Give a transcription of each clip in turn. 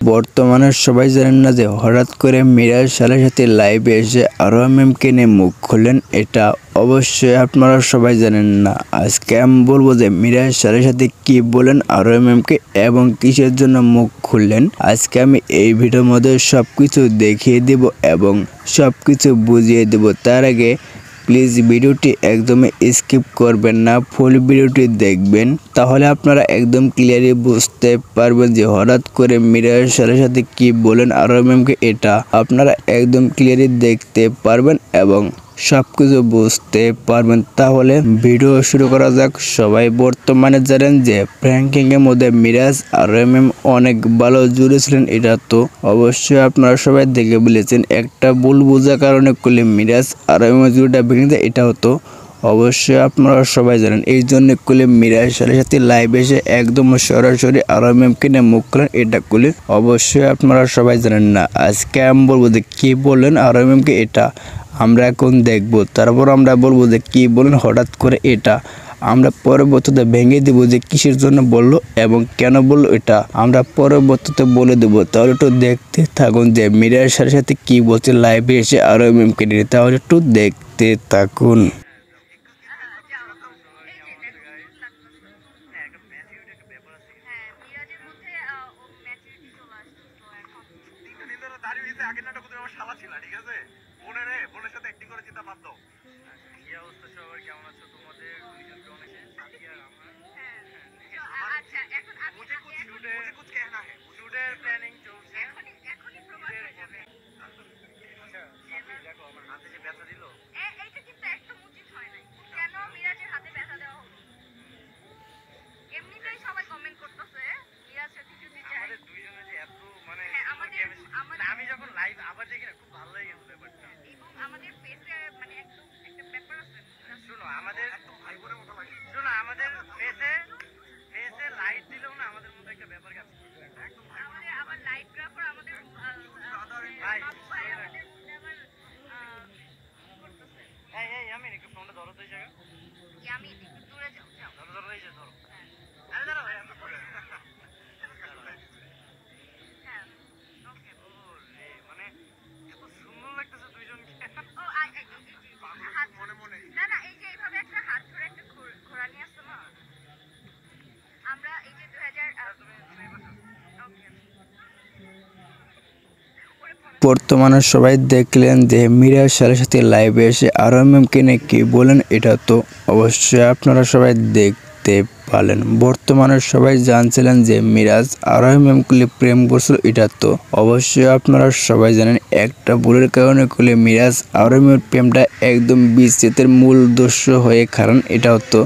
বর্তমানে সবাই জানেন না যে হঠাৎ করে মিরাজ সালের সাথে লাইভে এসে আরোহা ম্যামকে নিয়ে মুখ খুললেন। এটা অবশ্যই আপনারা সবাই জানেন না। আজকে আমি বলবো যে মিরাজ সালের সাথে কি বলেন আরোহা ম্যামকে এবং কিসের জন্য মুখ খুললেন। আজকে আমি এই ভিডিওর মধ্যে সবকিছু দেখিয়ে দেব এবং সবকিছু বুঝিয়ে দেব। তার আগে প্লিজ ভিডিওটি একদমই স্কিপ করবেন না, ফুল ভিডিওটি দেখবেন, তাহলে আপনারা একদম ক্লিয়ারলি বুঝতে পারবেন যে হঠাৎ করে মিরাজ সালের সাথে কি বলেন আরোহা ম্যামকে। এটা আপনারা একদম ক্লিয়ারলি দেখতে পারবেন এবং সবকিছু বুঝতে পারবেন। তাহলে ভিডিও শুরু করা যাক। সবাই বর্তমানে জানেন যে প্র্যাঙ্কিং এর মধ্যে মিরাজ আরোহা ম্যাম অনেক ভালো জুড়েছিলেন। এটা তো অবশ্যই আপনারা সবাই দেখে বলেছেন। একটা ভুল বোঝার কারণে করলে মিরাজ আরোহা ম্যাম জুড়িটা ভেঙে যায়, এটাও তো অবশ্যই আপনারা সবাই জানেন। এই জন্য করলে মিরাজ সালের সাথে লাইভ এসে একদম সরাসরি আরোহা ম্যামকে নিয়ে মুখ খুলেন। এটা করলে অবশ্যই আপনারা সবাই জানেন না। আজকে আমি বলবো যে কি বললেন আরোহা ম্যামকে, এটা আমরা এখন দেখব। তারপর আমরা বলবো যে কি বলেন হঠাৎ করে। এটা আমরা পরবর্তীতে ভেঙে দেব যে কিসের জন্য বললো এবং কেন বললো, এটা আমরা পরবর্তীতে বলে দেবো। তাহলে একটু দেখতে থাকুন যে মিরাজ সালের সাথে কি বলছে লাইভে এসে আরোহা ম্যামকে নিয়ে। তাহলে একটু দেখতে থাকুন। আগের নাটক তুমি আমার শালা ছিলা, ঠিক আছে? বোনের সাথে অ্যাক্টিং করে চিন্তা বাদ দাও। কি অবস্থা সবার, কেমন আছো? তোমাদের দুইজনকে অনেক সাথী আর আমার আচ্ছা এখন মুঝে কুছ कहना है। শুটের প্ল্যানিং চলছে, এখনই প্রবাসে যাবে। আচ্ছা দেখো আমার হাতে যে ব্যথা দিল, এইটা কিন্তু একদম উচিত হয় নাই। কেন মিরাজের হাতে ব্যথা দেওয়া হলো? এমনিতেই সবাই কমেন্ট করতেছে মিরাজ সাথে যদি যায়। আমাদের দুইজনে যে এত মানে আমি যখন লাইভ আবার দেখি না খুব ভালো লাগে গেছে ব্যাপারটা। এবং আমাদের ফেসে মানে একটা ব্যাপার আছে। শুনো আমাদের একদম ভাই বোনের মতো লাগে। শুনো আমাদের ফেসে লাইট দিলেও না আমাদের মধ্যে একটা ব্যাপার কাজ করে। একদম আমাদের আবার লাইট গ্রাফার আমাদের ভাই আমাদের আবার করতেছে। এই আমি একটু ফোনটা ধরো তো এই জায়গা। আমি একটু দূরে যাও ধরো এই যে ধরো। আরে দাঁড়াও আমি করে বর্তমানে সবাই দেখলেন যে মিরাজ সালের সাথে লাইভে এসে আরোহা ম্যামকে নিয়ে কি বলেন। এটা তো অবশ্যই আপনারা সবাই দেখতে পারলেন। বর্তমানে সবাই জানছিলেন যে মিরাজ আরোহা ম্যামকে প্রেম করছিল। এটা তো অবশ্যই আপনারা সবাই জানেন। একটা ভুলের কারণে করলে মিরাজ আরোহা ম্যামের প্রেমটা একদম বিচ্ছেদের মূল উদ্দেশ্য হয়ে কারণ এটাও তো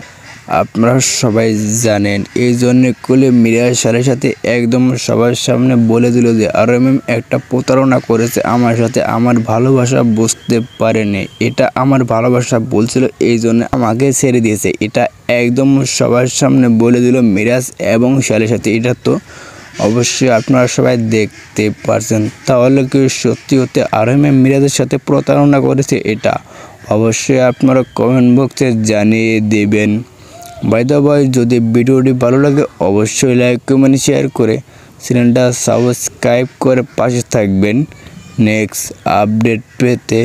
আপনারা সবাই জানেন। এই জন্য করলে মিরাজ সালের সাথে একদম সবার সামনে বলে দিল যে আরোহা ম্যাম একটা প্রতারণা করেছে আমার সাথে, আমার ভালোবাসা বুঝতে পারেনি, এটা আমার ভালোবাসা বলছিল এই জন্য আমাকে ছেড়ে দিয়েছে। এটা একদম সবার সামনে বলে দিল মিরাজ এবং সালের সাথে। এটা তো অবশ্যই আপনারা সবাই দেখতে পারছেন। তাহলে কি সত্যি হতে আরোহা ম্যাম মিরাজের সাথে প্রতারণা করেছে? এটা অবশ্যই আপনারা কমেন্ট বক্সে জানিয়ে দেবেন। বাই দ্য ওয়ে, যদি ভিডিওটি ভালো লাগে অবশ্যই লাইক কমেন্ট শেয়ার করে চ্যানেলটা সাবস্ক্রাইব করে পাশে থাকবেন নেক্সট আপডেট পেতে।